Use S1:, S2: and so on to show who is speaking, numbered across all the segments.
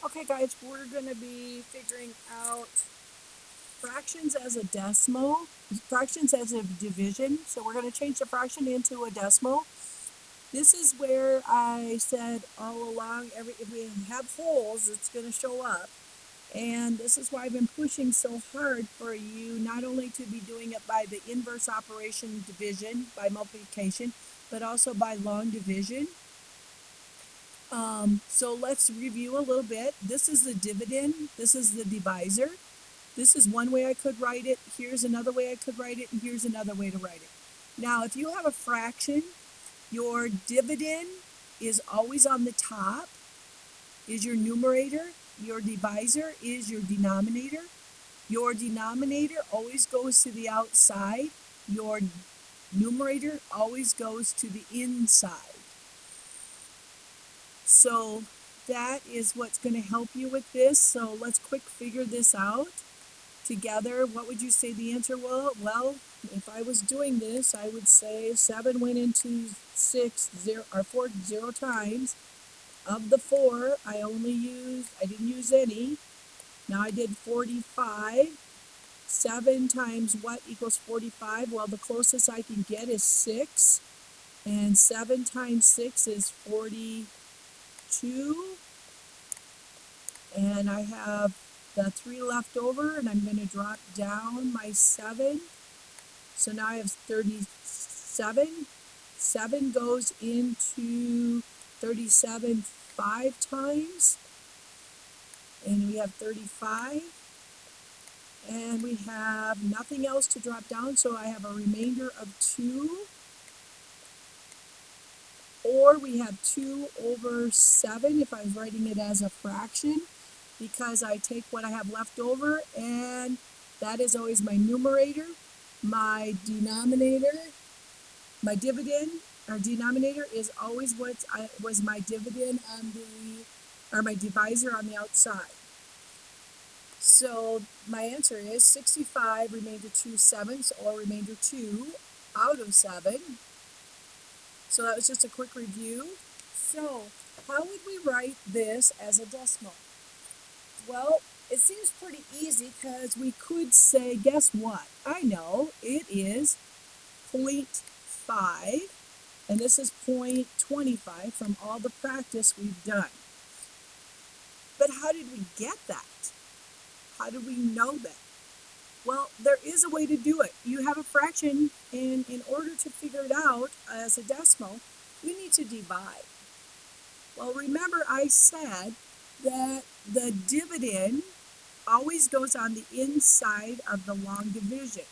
S1: Okay, guys, we're going to be figuring out fractions as a decimal, fractions as a division. So we're going to change the fraction into a decimal. This is where I said all along, if we have wholes, it's going to show up. And this is why I've been pushing so hard for you not only to be doing it by the inverse operation division, by multiplication, but also by long division. So let's review a little bit. This is the dividend. This is the divisor. This is one way I could write it. Here's another way I could write it. And here's another way to write it. Now, if you have a fraction, your dividend is always on the top, is your numerator. Your divisor is your denominator. Your denominator always goes to the outside. Your numerator always goes to the inside. So that is what's going to help you with this. So let's quick figure this out together. What would you say the answer was? Well, if I was doing this, I would say 7 went into 4 0 times. Of the 4, I didn't use any. Now I did 45. 7 times what equals 45? Well, the closest I can get is 6. And 7 times 6 is 42. And I have the 3 left over, and I'm going to drop down my 7. So now I have 37. 7 goes into 37 5 times, and we have 35. And we have nothing else to drop down, so I have a remainder of 2. Or we have 2 over 7 if I was writing it as a fraction, because I take what I have left over, and that is always my numerator. My denominator, my dividend, our denominator is always what was my dividend on my divisor on the outside. So my answer is 65 remainder 2/7, or remainder 2 out of 7. So that was just a quick review. So how would we write this as a decimal? Well, it seems pretty easy because we could say, guess what? I know it is 0.5, and this is 0.25 from all the practice we've done. But how did we get that? How do we know that? Well, there is a way to do it. You have a fraction, and in order to figure it out as a decimal, we need to divide. Well, remember I said that the dividend always goes on the inside of the long division.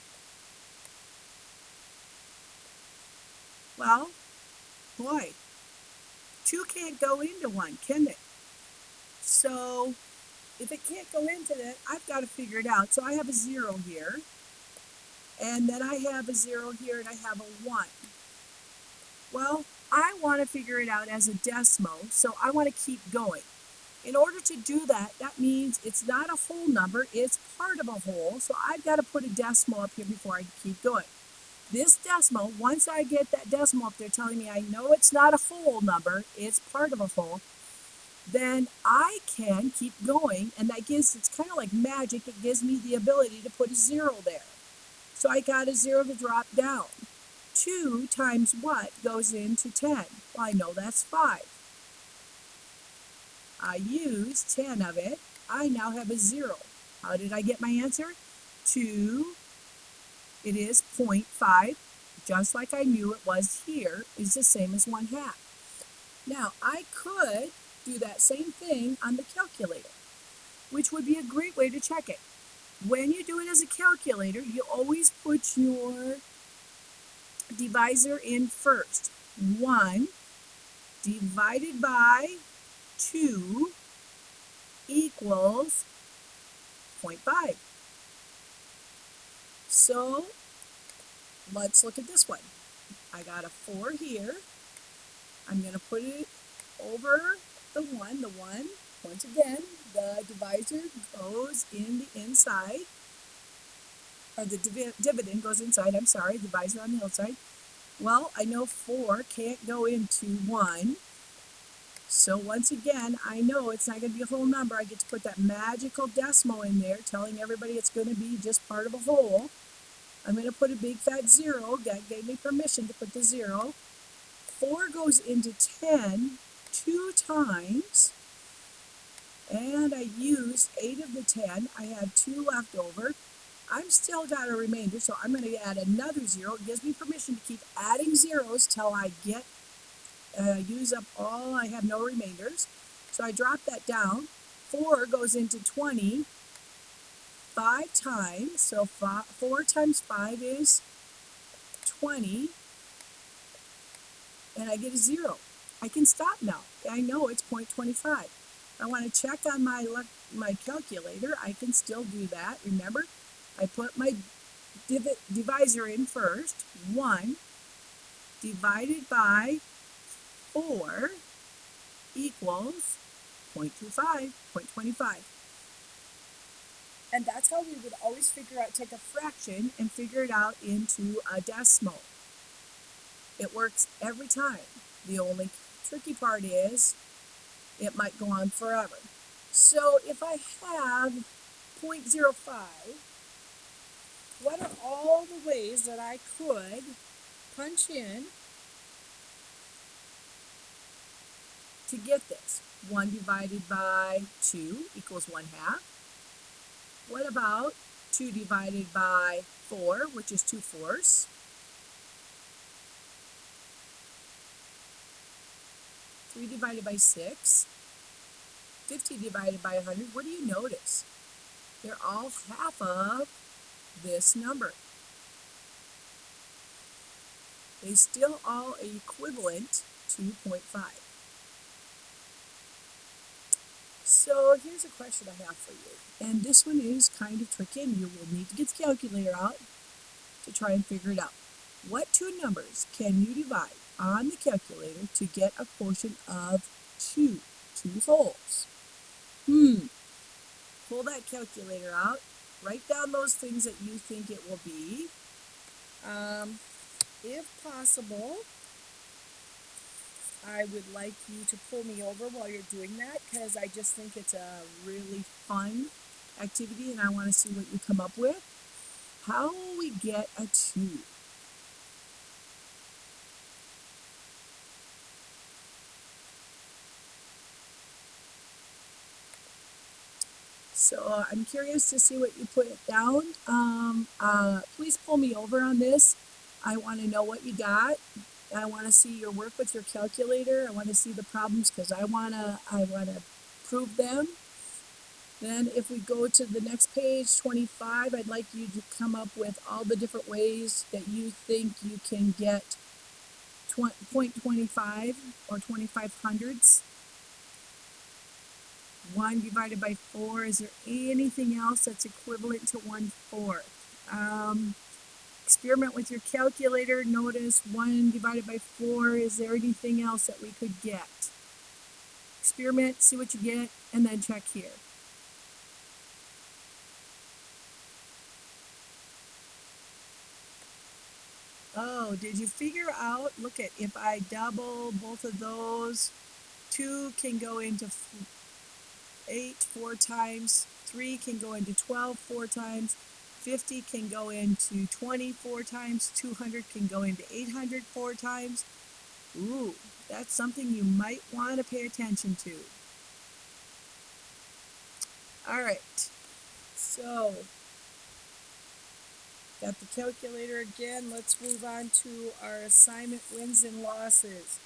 S1: Well, boy, 2 can't go into 1, can it? So if it can't go into that, I've got to figure it out. So I have a 0 here, and then I have a 0 here, and I have a 1. Well, I want to figure it out as a decimal, so I want to keep going. In order to do that, that means it's not a whole number, it's part of a whole, so I've got to put a decimal up here before I keep going. This decimal, once I get that decimal up there telling me I know it's not a whole number, it's part of a whole, then I can keep going, and it's kind of like magic, it gives me the ability to put a 0 there. So I got a 0 to drop down. 2 times what goes into 10? Well, I know that's 5. I use 10 of it. I now have a 0. How did I get my answer? 2, it is 0.5, just like I knew it was here, is the same as 1/2. Now, I could do that same thing on the calculator, which would be a great way to check it. When you do it as a calculator, you always put your divisor in first. 1 divided by 2 equals 0.5. So let's look at this one. I got a 4 here. I'm going to put it over the 1. The 1, once again, the divisor goes in the inside, or the dividend goes inside, I'm sorry, divisor on the outside. Well, I know 4 can't go into 1, So once again, I know it's not going to be a whole number. I get to put that magical decimal in there, telling everybody it's going to be just part of a whole. I'm going to put a big fat 0. That gave me permission to put the 0. 4 goes into 10 2 times, and I used 8 of the 10. I had 2 left over. I've still got a remainder, so I'm going to add another 0. It gives me permission to keep adding zeros till I get use up all. I have no remainders. So I drop that down. 4 goes into 20 5 times. So 4 times 5 is 20, and I get a 0. I can stop now. I know it's 0.25. I want to check on my calculator. I can still do that. Remember, I put my divisor in first. 1 divided by 4 equals 0.25, 0.25. And that's how we would always take a fraction and figure it out into a decimal. It works every time. The only tricky part is it might go on forever. So if I have 0.05, what are all the ways that I could punch in to get this? 1 divided by 2 equals 1/2. What about 2 divided by 4, which is 2/4? 3 divided by 6, 50 divided by 100. What do you notice? They're all half of this number. They still all equivalent to 0.5. So here's a question I have for you. And this one is kind of tricky, and you will need to get the calculator out to try and figure it out. What two numbers can you divide on the calculator to get a quotient of 2? 2 wholes. Pull that calculator out. Write down those things that you think it will be. If possible, I would like you to pull me over while you're doing that, because I just think it's a really fun activity and I want to see what you come up with. How will we get a 2? So I'm curious to see what you put down. Please pull me over on this. I want to know what you got. I want to see your work with your calculator. I want to see the problems because I wanna prove them. Then if we go to the next page, 25, I'd like you to come up with all the different ways that you think you can get 0.25 or 2500ths. 1 divided by 4, is there anything else that's equivalent to 1/4? Experiment with your calculator. Notice 1 divided by 4, is there anything else that we could get? Experiment, see what you get, and then check here. Oh, did you figure out, look at, if I double both of those, 2 can go into 8 4 times, 3 can go into 12 4 times, 50 can go into 24 times, 200 can go into 800 4 times. Ooh, that's something you might want to pay attention to. All right, so got the calculator again. Let's move on to our assignment wins and losses.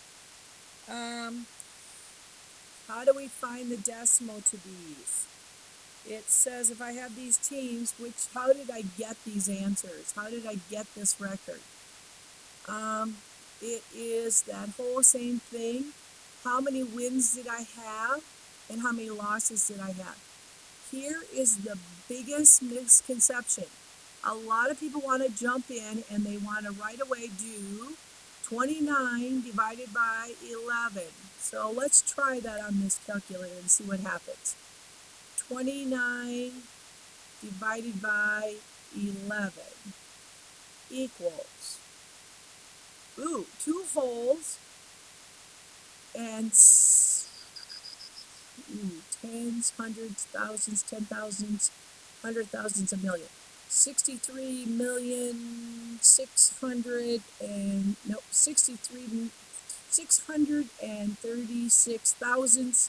S1: How do we find the decimal to these? It says if I have these teams, how did I get these answers? How did I get this record? It is that whole same thing. How many wins did I have and how many losses did I have? Here is the biggest misconception. A lot of people want to jump in and they want to right away do 29 divided by 11. So let's try that on this calculator and see what happens. 29 divided by 11 equals, 2 wholes and Tens, hundreds, thousands, 10,000s, 100,000s, a million. 63 million, 600 and, nope, 63, 636 thousandths,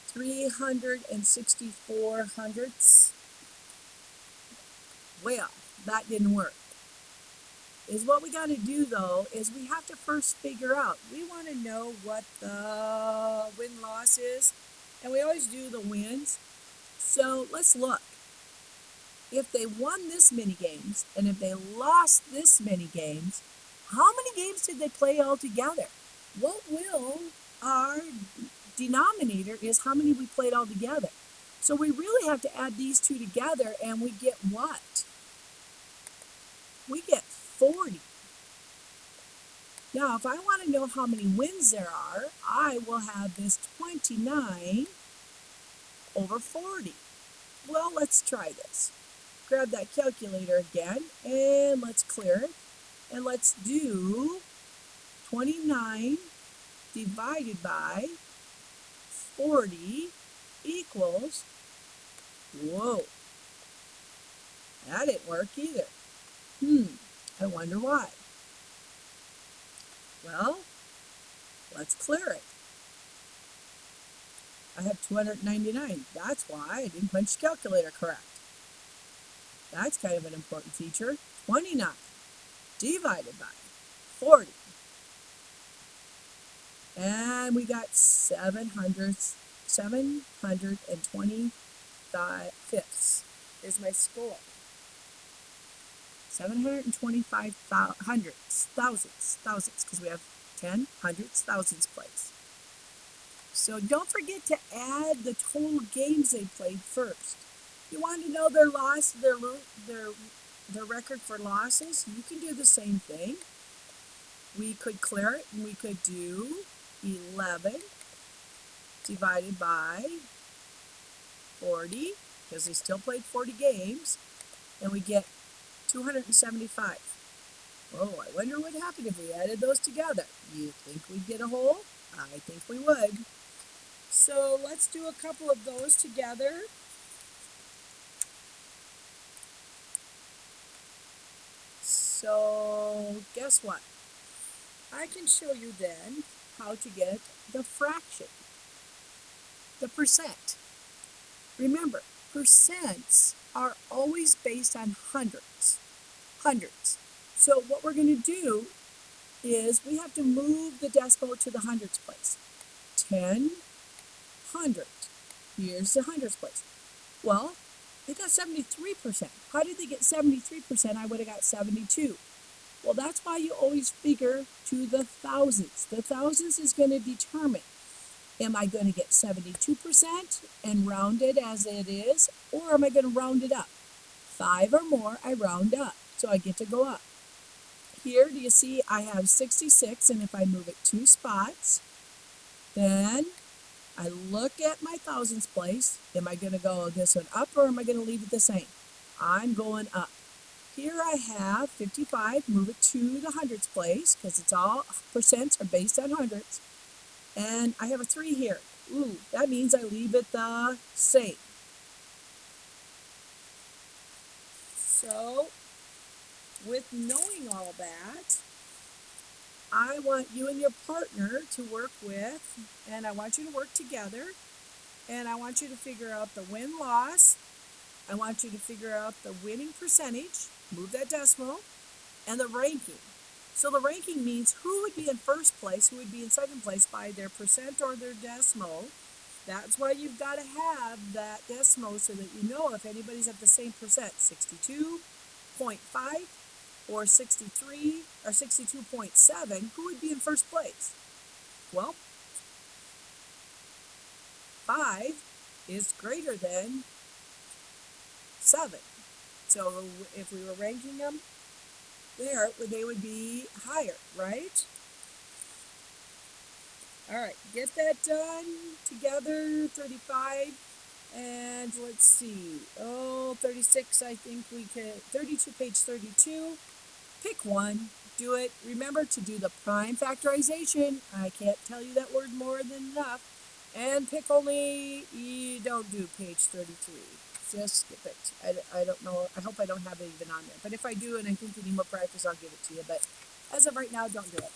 S1: 364 hundredths. Well, that didn't work. Is what we got to do though is we have to first figure out. We want to know what the win-loss is, and we always do the wins. So let's look. If they won this many games and if they lost this many games, how many games did they play altogether? What will our denominator is how many we played all together. So we really have to add these two together and we get what? We get 40. Now, if I want to know how many wins there are, I will have this 29 over 40. Well, let's try this. Grab that calculator again and let's clear it. And let's do 29 divided by 40 equals, whoa, that didn't work either. I wonder why. Well, let's clear it. I have 299. That's why I didn't punch the calculator correct. That's kind of an important feature. 29 divided by 40. And we got 725 fifths is my score. 725 thousandths, because we have 10, hundredths, thousands place. So don't forget to add the total games they played first. You want to know their loss, their record for losses? You can do the same thing. We could clear it and we could do 11 divided by 40, because they still played 40 games, and we get 275. Oh, I wonder what happened if we added those together. You think we'd get a whole? I think we would. So let's do a couple of those together. So guess what? I can show you then how to get the fraction, the percent. Remember, percents are always based on hundreds. Hundreds. So what we're going to do is we have to move the decimal to the hundreds place. 10 hundredths. Here's the hundreds place. Well, they got 73%. How did they get 73%? I would have got 72. Well, that's why you always figure to the thousandths. The thousandths is going to determine, am I going to get 72% and round it as it is, or am I going to round it up? 5 or more, I round up, so I get to go up. Here, do you see I have 66, and if I move it 2 spots, then I look at my thousandths place. Am I going to go this one up, or am I going to leave it the same? I'm going up. Here I have 55, move it to the hundredths place, because it's all percents are based on hundredths. And I have a 3 here. Ooh, that means I leave it the same. So, with knowing all that, I want you and your partner to work with, and I want you to work together, and I want you to figure out the win-loss. I want you to figure out the winning percentage, move that decimal, and the ranking. So the ranking means who would be in first place, who would be in second place by their percent or their decimal. That's why you've got to have that decimal so that you know if anybody's at the same percent, 62.5 or 63 or 62.7, who would be in first place? Well, 5 is greater than 7. So if we were ranking them there, they would be higher, right? All right, get that done together, 35, and let's see, 36, I think we can, 32, page 32, pick one, do it. Remember to do the prime factorization. I can't tell you that word more than enough. And pick only, you don't do page 33. Just skip it. I don't know. I hope I don't have it even on there. But if I do and I think you need more practice, I'll give it to you. But as of right now, don't do it.